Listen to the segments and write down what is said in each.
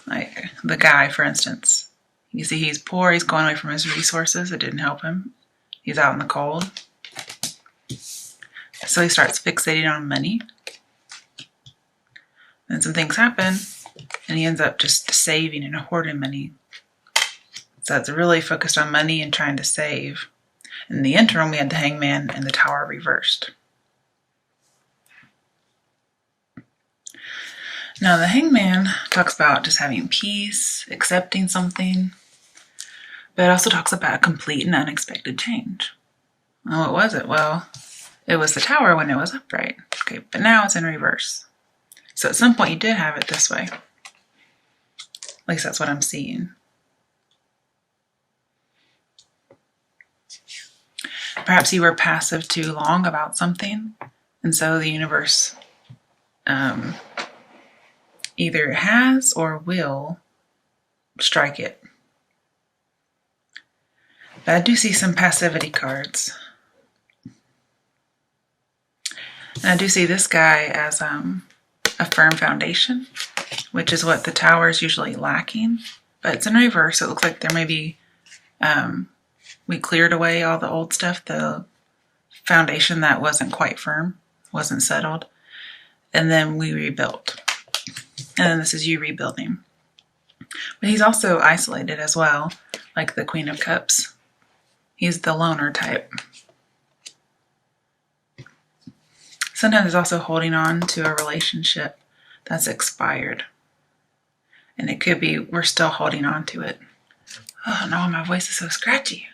Like the guy, for instance. You see he's poor, he's going away from his resources. It didn't help him. He's out in the cold. So he starts fixating on money. Then some things happen, and he ends up just saving and hoarding money. So it's really focused on money and trying to save. In the interim, we had the Hangman and the Tower reversed. Now, the Hangman talks about just having peace, accepting something, but it also talks about a complete and unexpected change. Well, what was it? Well, it was the Tower when it was upright. Okay, but now it's in reverse. So at some point you did have it this way. At least that's what I'm seeing. Perhaps you were passive too long about something, and so the universe either has or will strike it. But I do see some passivity cards. And I do see this guy as a firm foundation, which is what the Tower is usually lacking. But it's in reverse, so it looks like there may be, we cleared away all the old stuff, the foundation that wasn't quite firm, wasn't settled, and then we rebuilt. And then this is you rebuilding. But he's also isolated as well, like the Queen of Cups. He's the loner type. Sometimes he's also holding on to a relationship that's expired. And it could be we're still holding on to it. Oh no, my voice is so scratchy.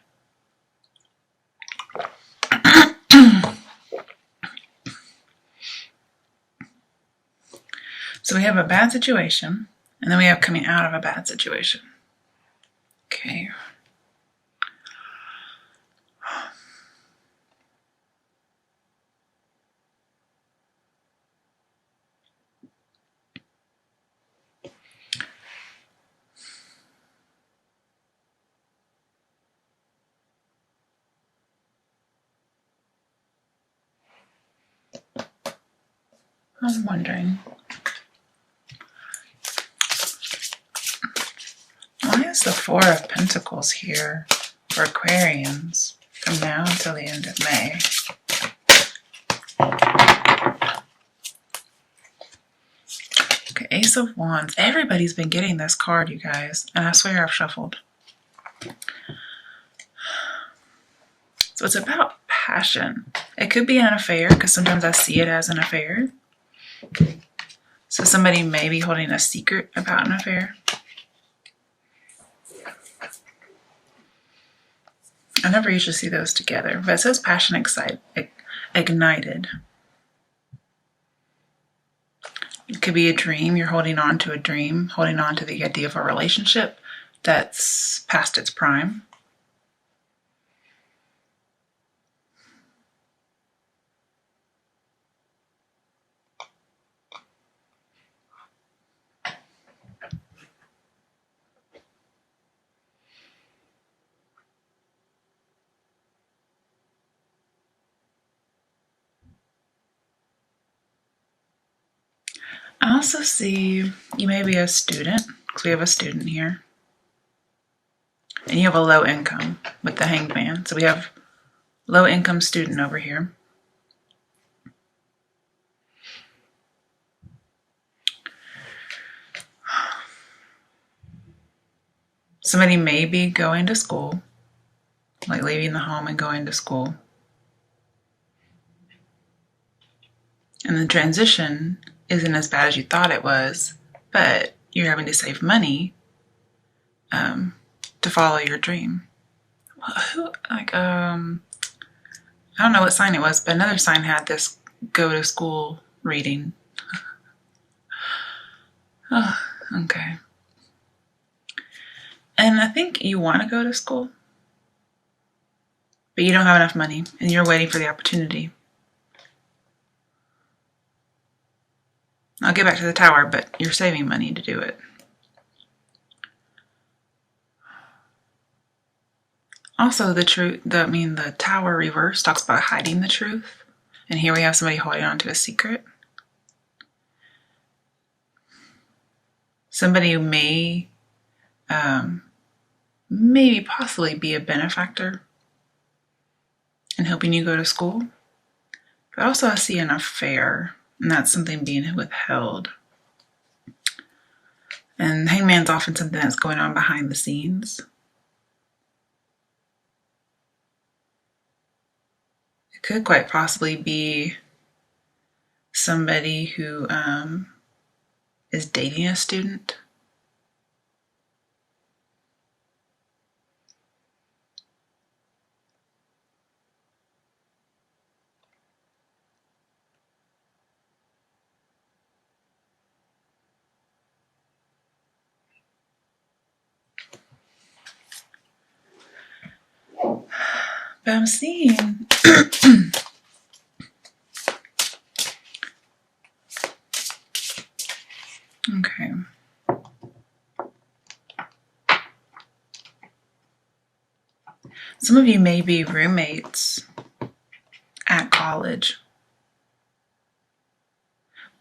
So we have a bad situation, and then we have coming out of a bad situation. Okay. I'm wondering, why is the Four of Pentacles here for Aquarians from now until the end of May? Okay, Ace of Wands. Everybody's been getting this card, you guys, and I swear I've shuffled. So it's about passion. It could be an affair, because sometimes I see it as an affair. So somebody may be holding a secret about an affair. I never usually see those together, but it says passion ignited. It could be a dream. You're holding on to a dream, holding on to the idea of a relationship that's past its prime. I also see you may be a student, because we have a student here. And you have a low income with the Hangman. So we have low income student over here. Somebody may be going to school, like leaving the home and going to school. And the transition isn't as bad as you thought it was, but you're having to save money to follow your dream. I don't know what sign it was, but another sign had this go to school reading. Oh, okay. And I think you want to go to school, but you don't have enough money and you're waiting for the opportunity. I'll get back to the Tower, but you're saving money to do it. Also, the Tower reverse talks about hiding the truth. And here we have somebody holding on to a secret. somebody who may maybe possibly be a benefactor in helping you go to school. But also I see an affair, and that's something being withheld. And hangman's often something that's going on behind the scenes. It could quite possibly be somebody who is dating a student. But I'm seeing okay. Some of you may be roommates at college,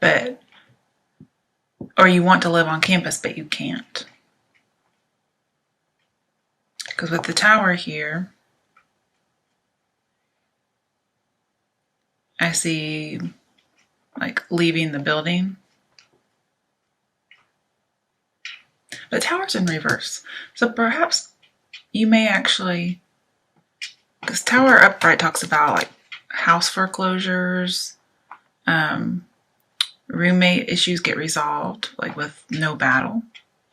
or you want to live on campus, but you can't. Because with the tower here, I see like leaving the building. But tower's in reverse. So perhaps you may actually, because tower upright talks about like house foreclosures, roommate issues get resolved like with no battle,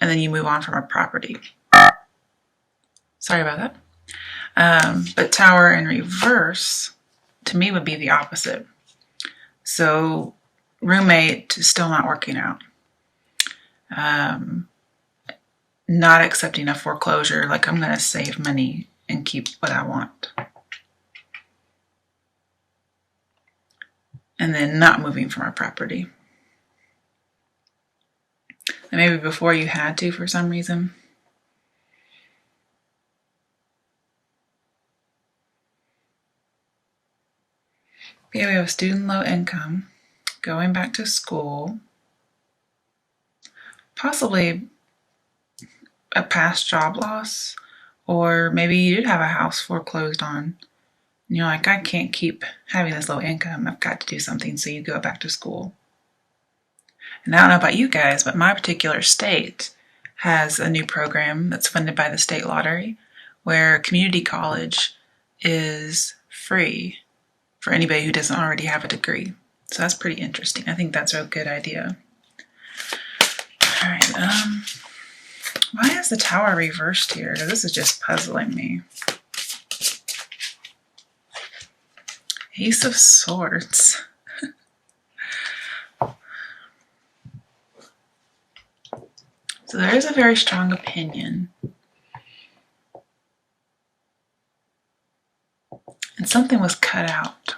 and then you move on from a property. Sorry about that. But tower in reverse to me would be the opposite. So roommate is still not working out. Not accepting a foreclosure, like I'm going to save money and keep what I want. And then not moving from our property. And maybe before you had to for some reason. Okay, we have student low income, going back to school, possibly a past job loss, or maybe you did have a house foreclosed on. And you're like, I can't keep having this low income. I've got to do something. So you go back to school. And I don't know about you guys, but my particular state has a new program that's funded by the state lottery where community college is free for anybody who doesn't already have a degree. So that's pretty interesting. I think that's a good idea. All right. Why is the tower reversed here? This is just puzzling me. Ace of Swords. So there is a very strong opinion. And something was cut out.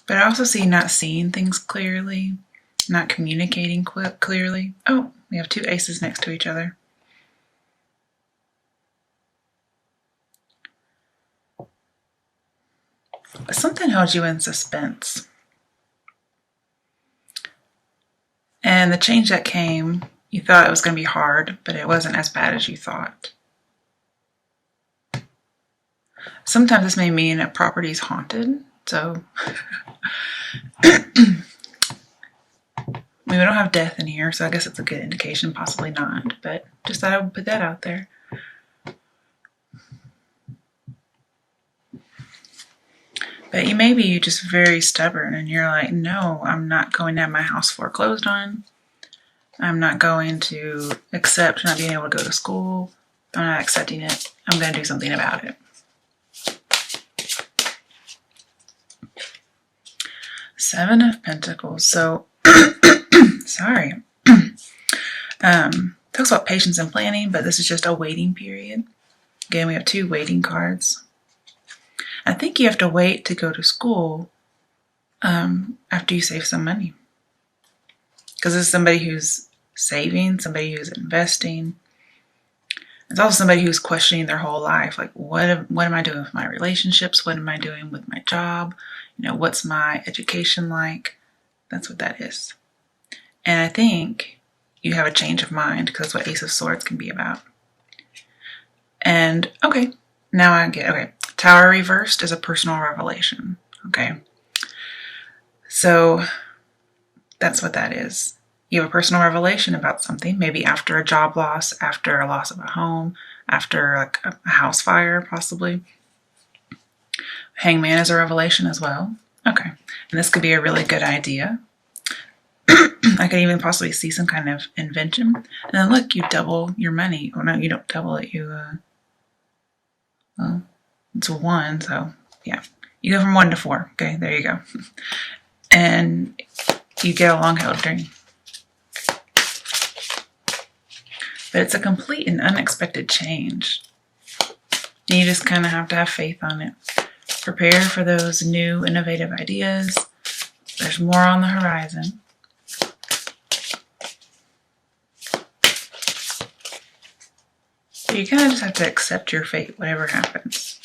But I also see not seeing things clearly, not communicating clearly. Oh, we have two aces next to each other. But something held you in suspense. And the change that came, you thought it was going to be hard, but it wasn't as bad as you thought. Sometimes this may mean a property is haunted. So, we don't have death in here, so I guess it's a good indication, possibly not, but just thought I would put that out there. But you may be just very stubborn and you're like, no, I'm not going to have my house foreclosed on. I'm not going to accept not being able to go to school. I'm not accepting it. I'm going to do something about it. Seven of Pentacles. So, sorry. Talks about patience and planning, but this is just a waiting period. Again, we have two waiting cards. I think you have to wait to go to school after you save some money. Because this is somebody who's saving, somebody who's investing. It's also somebody who's questioning their whole life. Like, what am I doing with my relationships? What am I doing with my job? What's my education like? That's what that is. And I think you have a change of mind, because that's what Ace of Swords can be about. And okay, now I get, okay, Tower reversed is a personal revelation. Okay, so that's what that is. You have a personal revelation about something, maybe after a job loss, after a loss of a home, after like a house fire, possibly. Hangman is a revelation as well. Okay, and this could be a really good idea. I could even possibly see some kind of invention. And then look, you double your money. Oh no, you don't double it. Well, it's a 1, so yeah. You go from 1 to 4. Okay, there you go. And you get a long-held dream. But it's a complete and unexpected change. And you just kind of have to have faith on it. Prepare for those new, innovative ideas. There's more on the horizon. But you kind of just have to accept your fate, whatever happens.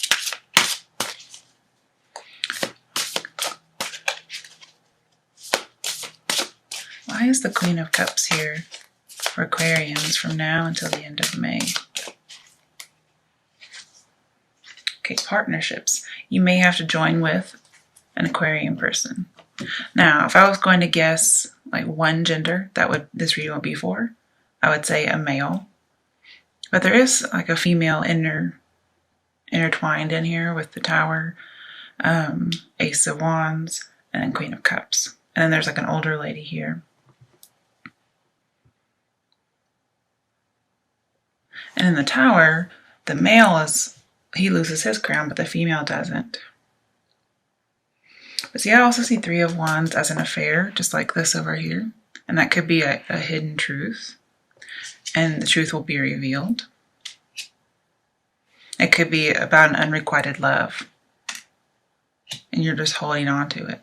Why is the Queen of Cups here for Aquarians from now until the end of May? Okay, partnerships. You may have to join with an Aquarian person. Now, if I was going to guess like one gender that this reading would be for, I would say a male. But there is like a female intertwined in here with the Tower, Ace of Wands, and then Queen of Cups. And then there's like an older lady here. And in the Tower, the male he loses his crown, but the female doesn't. But see, I also see 3 of Wands as an affair, just like this over here. And that could be a hidden truth. And the truth will be revealed. It could be about an unrequited love. And you're just holding on to it.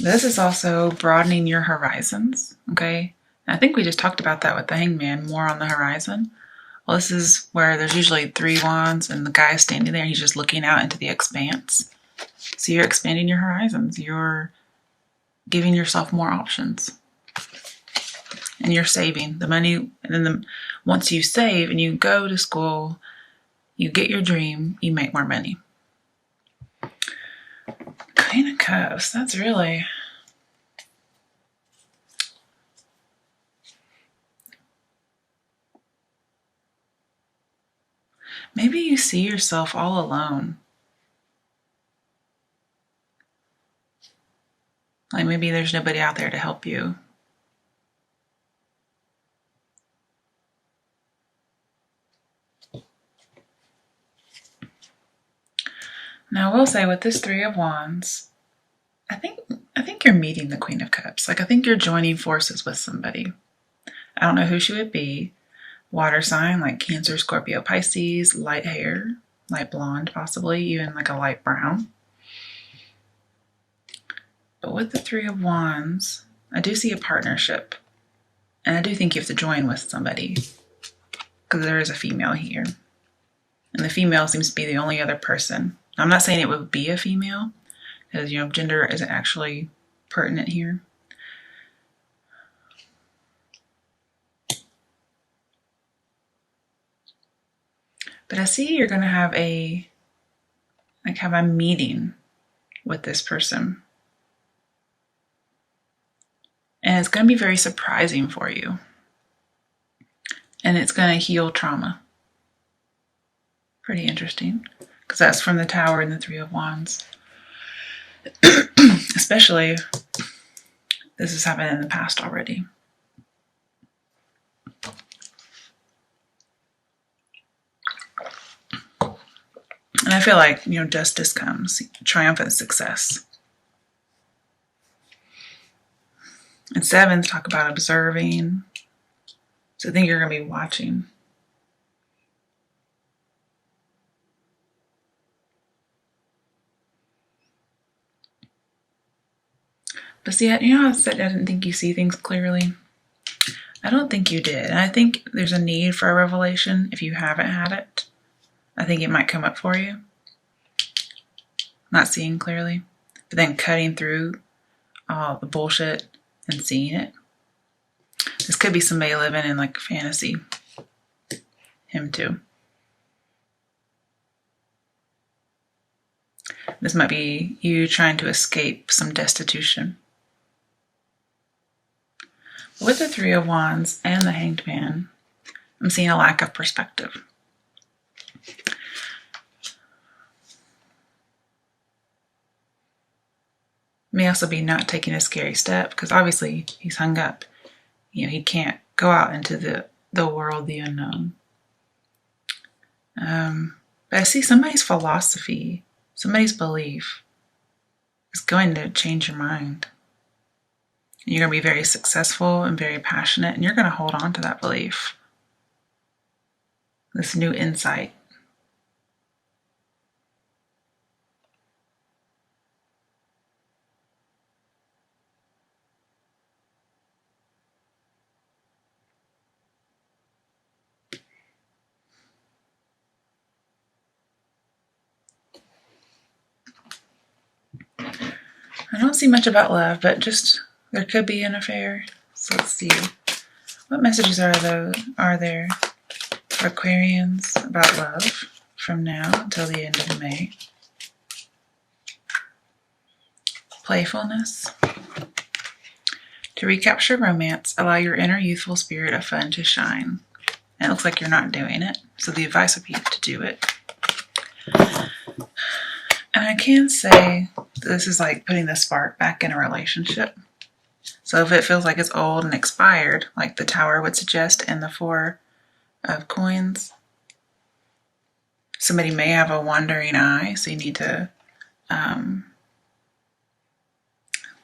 This is also broadening your horizons, okay? I think we just talked about that with the Hangman, more on the horizon. Well, this is where there's usually 3 wands and the guy is standing there and he's just looking out into the expanse. So you're expanding your horizons. You're giving yourself more options. And you're saving the money. And then once you save and you go to school, you get your dream, you make more money. Queen of Cups, that's really... Maybe you see yourself all alone. Like maybe there's nobody out there to help you. Now I will say with this 3 of Wands, I think you're meeting the Queen of Cups. Like I think you're joining forces with somebody. I don't know who she would be. Water sign like Cancer, Scorpio, Pisces, light hair, light blonde possibly, even like a light brown. But with the 3 of Wands, I do see a partnership. And I do think you have to join with somebody. Because there is a female here. And the female seems to be the only other person. I'm not saying it would be a female. Because, gender isn't actually pertinent here. But I see you're going to have a meeting with this person. And it's going to be very surprising for you. And it's going to heal trauma. Pretty interesting. Because that's from the Tower and the 3 of Wands. Especially, this has happened in the past already. And I feel like, justice comes, triumphant success. And 7s talk about observing. So I think you're going to be watching. But see, you know how I said I didn't think you see things clearly? I don't think you did. And I think there's a need for a revelation if you haven't had it. I think it might come up for you. Not seeing clearly, but then cutting through all the bullshit and seeing it. This could be somebody living in like fantasy. Him too. This might be you trying to escape some destitution. With the Three of Wands and the Hanged Man, I'm seeing a lack of perspective. May also be not taking a scary step because obviously he's hung up. You know, he can't go out into the world, the unknown. But I see somebody's philosophy, somebody's belief is going to change your mind. You're going to be very successful and very passionate, and you're going to hold on to that belief. This new insight. I don't see much about love, but just there could be an affair. So let's see. What messages are there for Aquarians about love from now until the end of May? Playfulness. To recapture romance, allow your inner youthful spirit of fun to shine. And it looks like you're not doing it, so the advice would be to do it. And I can say this is like putting the spark back in a relationship. So if it feels like it's old and expired, like the Tower would suggest and the Four of Coins, somebody may have a wandering eye, so you need to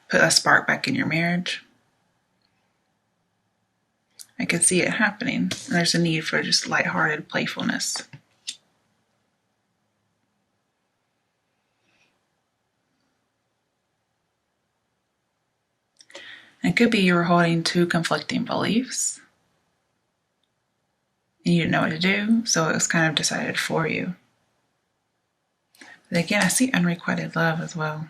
put a spark back in your marriage. I can see it happening. There's a need for just lighthearted playfulness. It could be you were holding two conflicting beliefs and you didn't know what to do, so it was kind of decided for you. But again, I see unrequited love as well.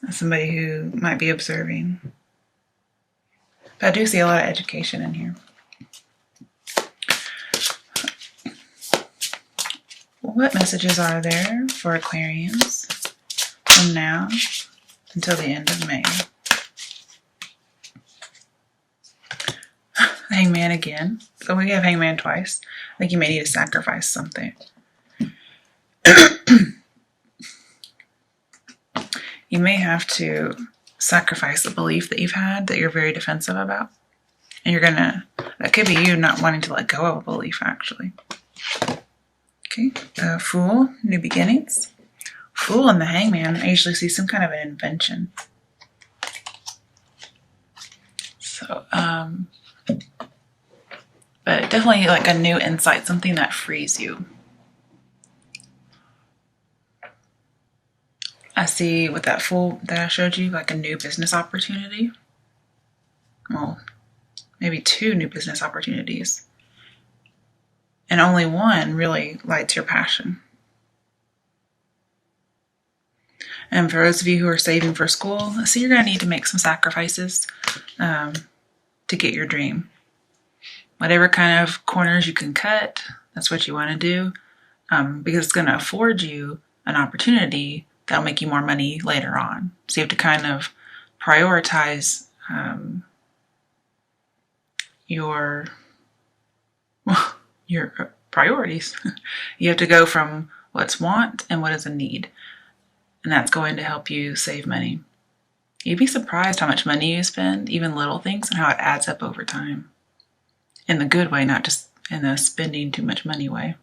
As somebody who might be observing. But I do see a lot of education in here. What messages are there for Aquarians from now until the end of May? Hangman again. So we have Hangman twice. I think you may need to sacrifice something. You may have to sacrifice a belief that you've had that you're very defensive about. And that could be you not wanting to let go of a belief, actually. Okay, Fool, new beginnings. Fool and the Hangman, I usually see some kind of an invention. So, but definitely like a new insight, something that frees you. I see with that Fool that I showed you, like a new business opportunity. Well, maybe two new business opportunities. And only one really lights your passion. And for those of you who are saving for school, I see you're going to need to make some sacrifices to get your dream. Whatever kind of corners you can cut, that's what you want to do, because it's going to afford you an opportunity that'll make you more money later on. So you have to kind of prioritize your priorities. You have to go from what's want and what is a need. And that's going to help you save money. You'd be surprised how much money you spend, even little things, and how it adds up over time. In the good way, not just in the spending too much money way.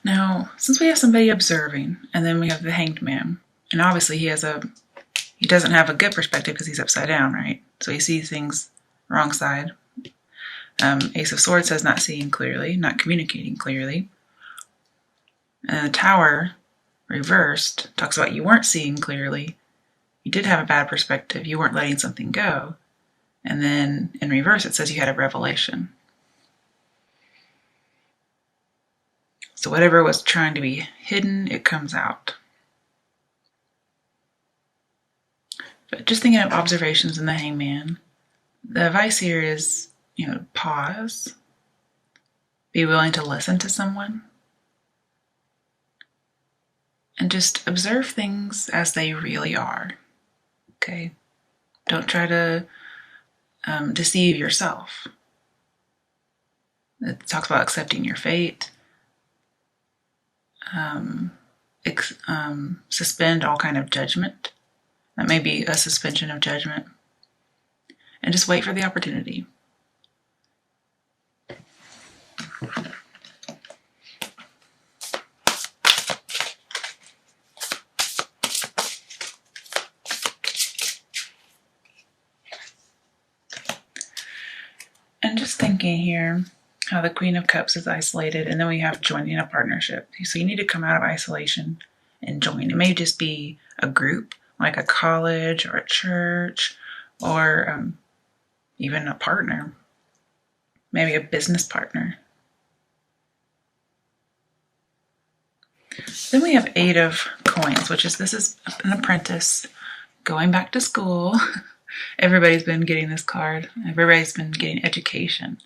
Now, since we have somebody observing, and then we have the Hanged Man, and obviously he doesn't have a good perspective because he's upside down, right? So he sees things wrong side. Ace of Swords says not seeing clearly, not communicating clearly. And the Tower, reversed, talks about you weren't seeing clearly. You did have a bad perspective. You weren't letting something go. And then in reverse, it says you had a revelation. So whatever was trying to be hidden, it comes out. But just thinking of observations in the Hangman, the advice here is, pause. Be willing to listen to someone. And just observe things as they really are. Okay? Don't try to deceive yourself. It talks about accepting your fate. Suspend all kind of judgment. That may be a suspension of judgment. And just wait for the opportunity. And just thinking here, how the Queen of Cups is isolated, and then we have joining a partnership. So you need to come out of isolation and join. It may just be a group, like a college or a church, or even a partner, maybe a business partner. Then we have 8 of Coins, this is an apprentice going back to school. Everybody's been getting this card. Everybody's been getting education.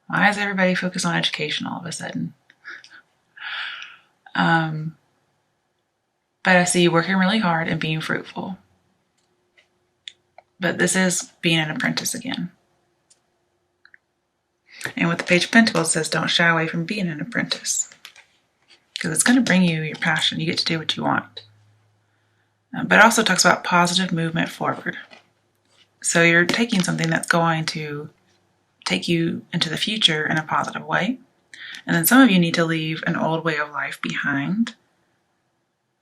Why is everybody focused on education all of a sudden? But I see you working really hard and being fruitful. But this is being an apprentice again. And with the Page of Pentacles, it says don't shy away from being an apprentice. Because it's going to bring you your passion. You get to do what you want. But it also talks about positive movement forward. So you're taking something that's going to take you into the future in a positive way. And then some of you need to leave an old way of life behind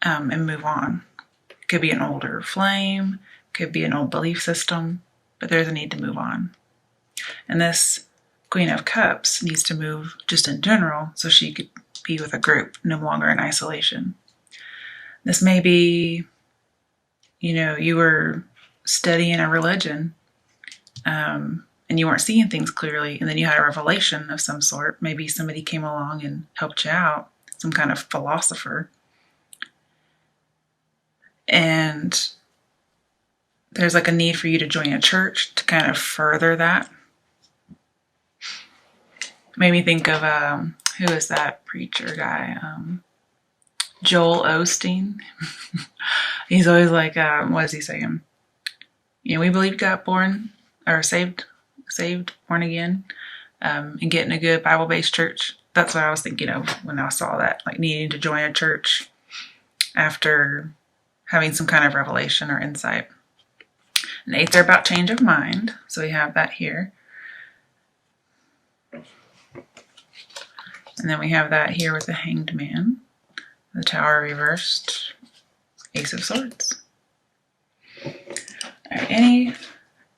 and move on. It could be an older flame, could be an old belief system, but there's a need to move on. And this Queen of Cups needs to move just in general so she could be with a group, no longer in isolation. This may be, you were studying a religion and you weren't seeing things clearly, and then you had a revelation of some sort. Maybe somebody came along and helped you out, some kind of philosopher. And there's like a need for you to join a church to kind of further that. Made me think of, who is that preacher guy? Joel Osteen. He's always like, what is he saying? We believe you got born, or saved, born again, and get in a good Bible-based church. That's what I was thinking of when I saw that, like needing to join a church after having some kind of revelation or insight. And 8s are about change of mind, so we have that here. And then we have that here with the Hanged Man, the Tower reversed, Ace of Swords. All right,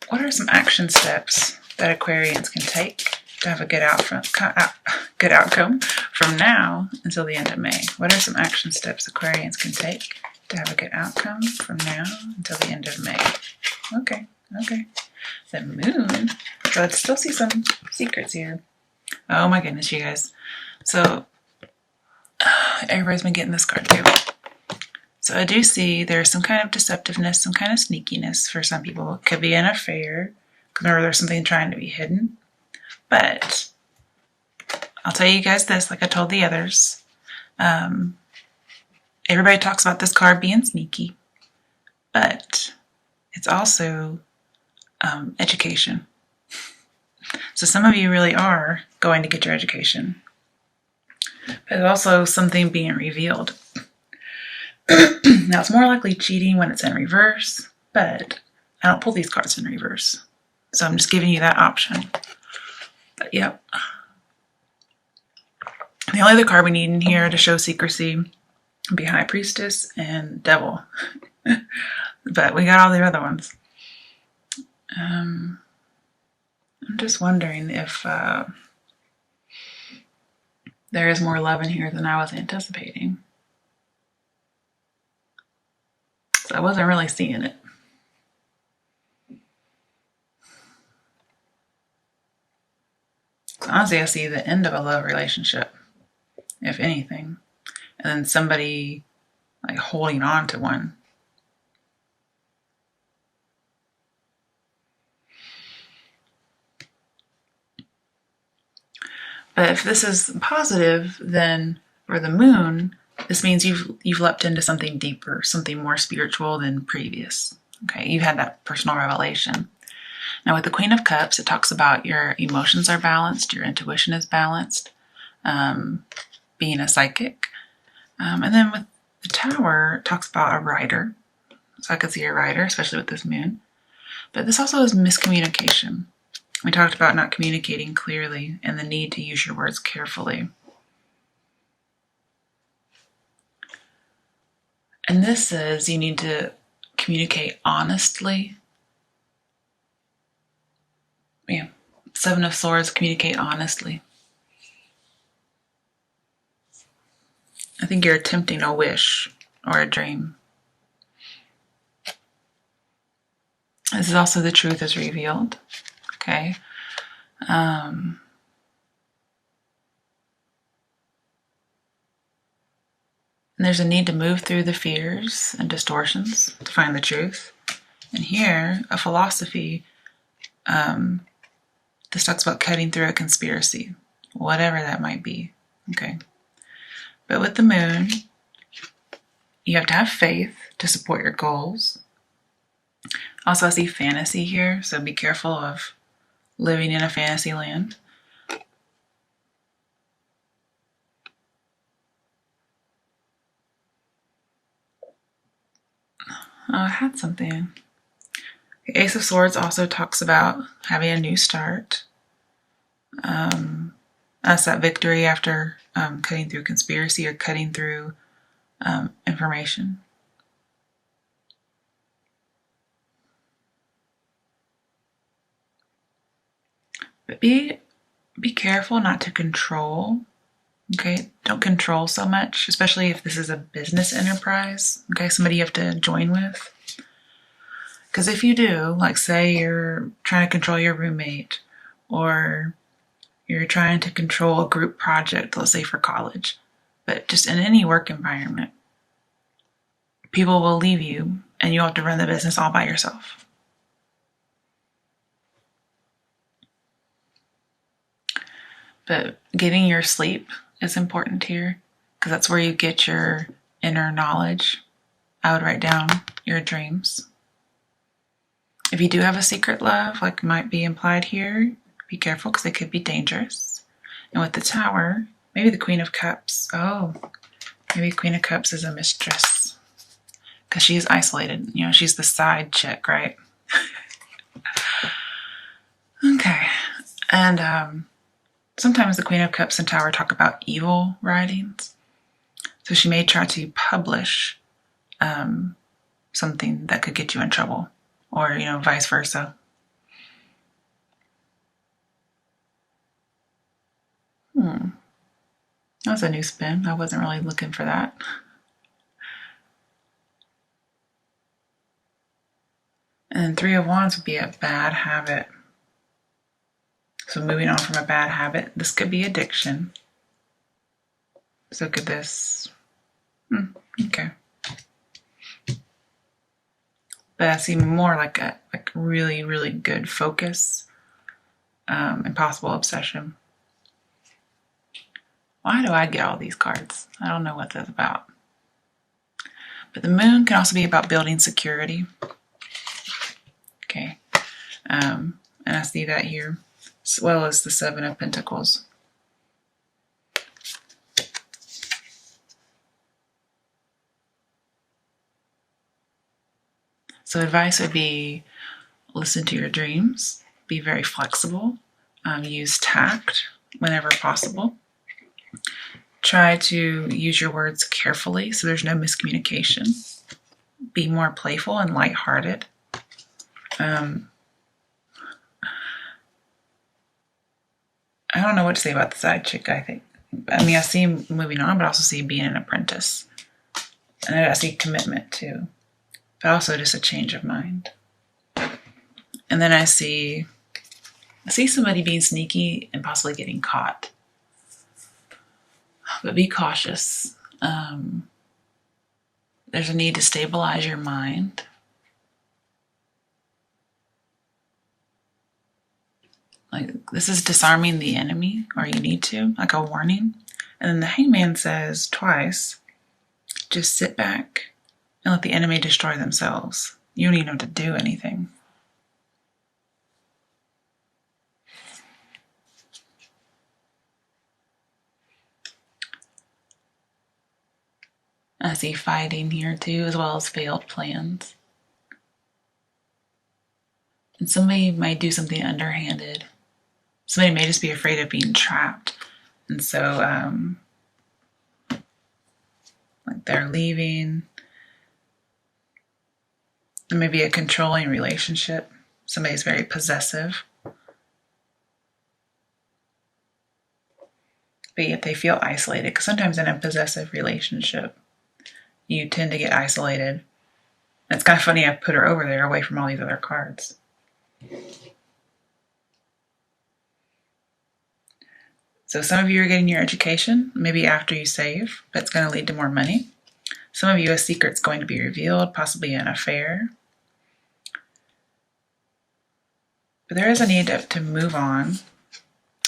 what are some action steps that Aquarians can take to have a good outcome from now until the end of May? What are some action steps Aquarians can take to have a good outcome from now until the end of May? Okay. The Moon. So let's still see some secrets here. Oh my goodness, you guys. So everybody's been getting this card too. So I do see there's some kind of deceptiveness, some kind of sneakiness for some people. It could be an affair, or there's something trying to be hidden. But I'll tell you guys this, like I told the others. Everybody talks about this card being sneaky, but it's also education. So some of you really are going to get your education. But also something being revealed. Now, it's more likely cheating when it's in reverse, but I don't pull these cards in reverse. So I'm just giving you that option. But yep. The only other card we need in here to show secrecy would be High Priestess and Devil. But we got all the other ones. I'm just wondering if there is more love in here than I was anticipating. So I wasn't really seeing it. So honestly, I see the end of a love relationship, if anything, and then somebody like holding on to one. But if this is positive, then for the moon, this means you've leapt into something deeper, something more spiritual than previous. Okay, you've had that personal revelation. Now with the Queen of Cups, it talks about your emotions are balanced, your intuition is balanced, being a psychic. And then with the Tower, it talks about a writer. So I could see a writer, especially with this moon. But this also is miscommunication. We talked about not communicating clearly and the need to use your words carefully. And this says you need to communicate honestly. Yeah, Seven of Swords, communicate honestly. I think you're attempting a wish or a dream. This is also the truth is revealed. Okay. And there's a need to move through the fears and distortions to find the truth. And here, a philosophy, this talks about cutting through a conspiracy, whatever that might be. Okay. But with the moon, you have to have faith to support your goals. Also, I see fantasy here, so be careful of living in a fantasy land. Oh, I had something. The Ace of Swords also talks about having a new start. That's that victory after cutting through conspiracy or cutting through information. But be careful not to control. Okay, don't control so much, especially if this is a business enterprise. Okay, somebody you have to join with. Because if you do, like say you're trying to control your roommate, or you're trying to control a group project, let's say for college, but just in any work environment, people will leave you and you'll have to run the business all by yourself. But getting your sleep is important here because that's where you get your inner knowledge. I would write down your dreams. If you do have a secret love, like might be implied here, be careful because they could be dangerous. And with the Tower, maybe the Queen of Cups. Oh, maybe Queen of Cups is a mistress because she's isolated. You know, she's the side chick, right? Okay. And sometimes the Queen of Cups and Tower talk about evil writings. So she may try to publish something that could get you in trouble, or, you know, vice versa. That was a new spin. I wasn't really looking for that. And Three of Wands would be a bad habit. So moving on from a bad habit, this could be addiction. So could this. Okay. But I see more like a really, really good focus, impossible obsession. Why do I get all these cards? I don't know what that's about. But the moon can also be about building security. Okay. And I see that here, as well as the Seven of Pentacles. So advice would be listen to your dreams, be very flexible, use tact whenever possible. Try to use your words carefully so there's no miscommunication. Be more playful and lighthearted. I don't know what to say about the side chick, I think. I mean, I see moving on, but I also see being an apprentice. And I see commitment too. But also just a change of mind. And then I see somebody being sneaky and possibly getting caught. But be cautious. There's a need to stabilize your mind. Like, this is disarming the enemy, or you need to, like a warning. And then the hangman says twice, just sit back and let the enemy destroy themselves. You don't even have to do anything. I see fighting here too, as well as failed plans. And somebody might do something underhanded. Somebody may just be afraid of being trapped. And so, like they're leaving. There may be a controlling relationship. Somebody's very possessive. But yet they feel isolated. Because sometimes in a possessive relationship, you tend to get isolated. And it's kind of funny, I put her over there away from all these other cards. So some of you are getting your education, maybe after you save, but it's going to lead to more money. Some of you, a secret's going to be revealed, possibly an affair. But there is a need to move on.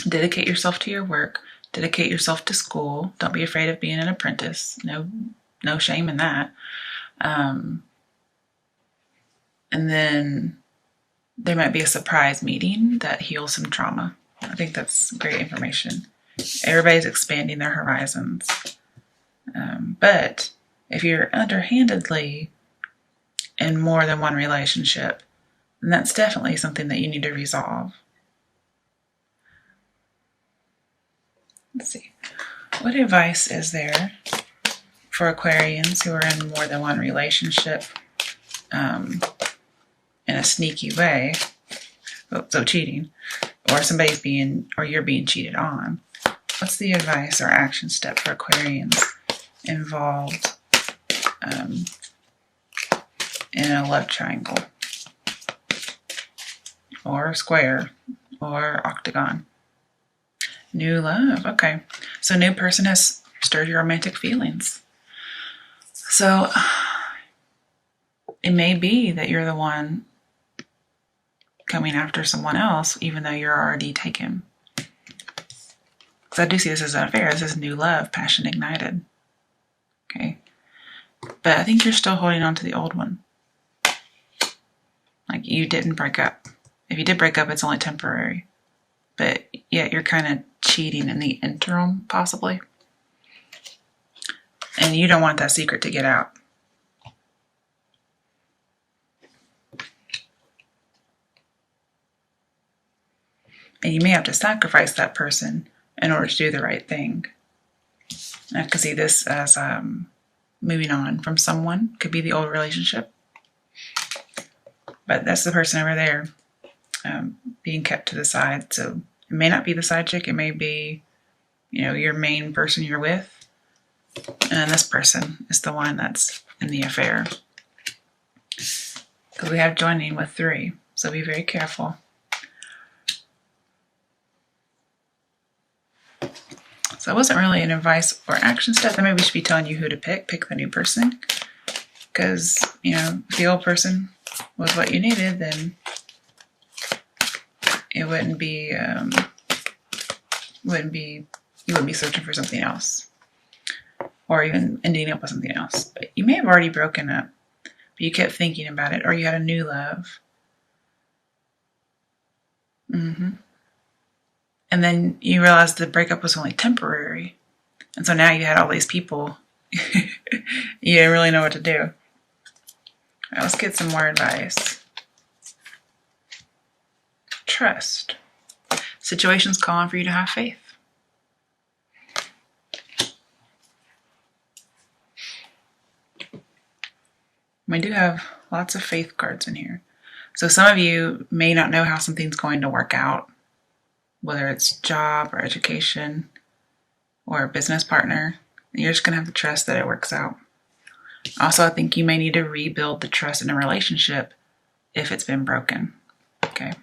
Dedicate yourself to your work. Dedicate yourself to school. Don't be afraid of being an apprentice. No shame in that. And then there might be a surprise meeting that heals some trauma. I think that's great information. Everybody's expanding their horizons. But if you're underhandedly in more than one relationship, then that's definitely something that you need to resolve. Let's see. What advice is there for Aquarians who are in more than one relationship in a sneaky way? So cheating, or you're being cheated on. What's the advice or action step for Aquarians involved in a love triangle, or square, or octagon? New love. Okay. So new person has stirred your romantic feelings. So it may be that you're the one coming after someone else, even though you're already taken. Because I do see this as an affair. This is new love, passion ignited. Okay. But I think you're still holding on to the old one. Like, you didn't break up. If you did break up, it's only temporary. But yet you're kind of cheating in the interim, possibly. And you don't want that secret to get out. And you may have to sacrifice that person in order to do the right thing. I can see this as moving on from someone. Could be the old relationship. But that's the person over there being kept to the side. So it may not be the side chick. It may be, your main person you're with. And this person is the one that's in the affair. Because we have joining with 3. So be very careful. So it wasn't really an advice or action step. Then maybe we should be telling you who to pick. Pick the new person. Because, if the old person was what you needed, then it wouldn't be, you wouldn't be searching for something else. Or even ending up with something else. But you may have already broken up. But you kept thinking about it. Or you had a new love. And then you realized the breakup was only temporary. And so now you had all these people. You didn't really know what to do. All right, let's get some more advice. Trust. Situation's calling for you to have faith. We do have lots of faith cards in here. So some of you may not know how something's going to work out. whether it's job or education or a business partner. You're just going to have to trust that it works out. Also, I think you may need to rebuild the trust in a relationship if it's been broken. Okay.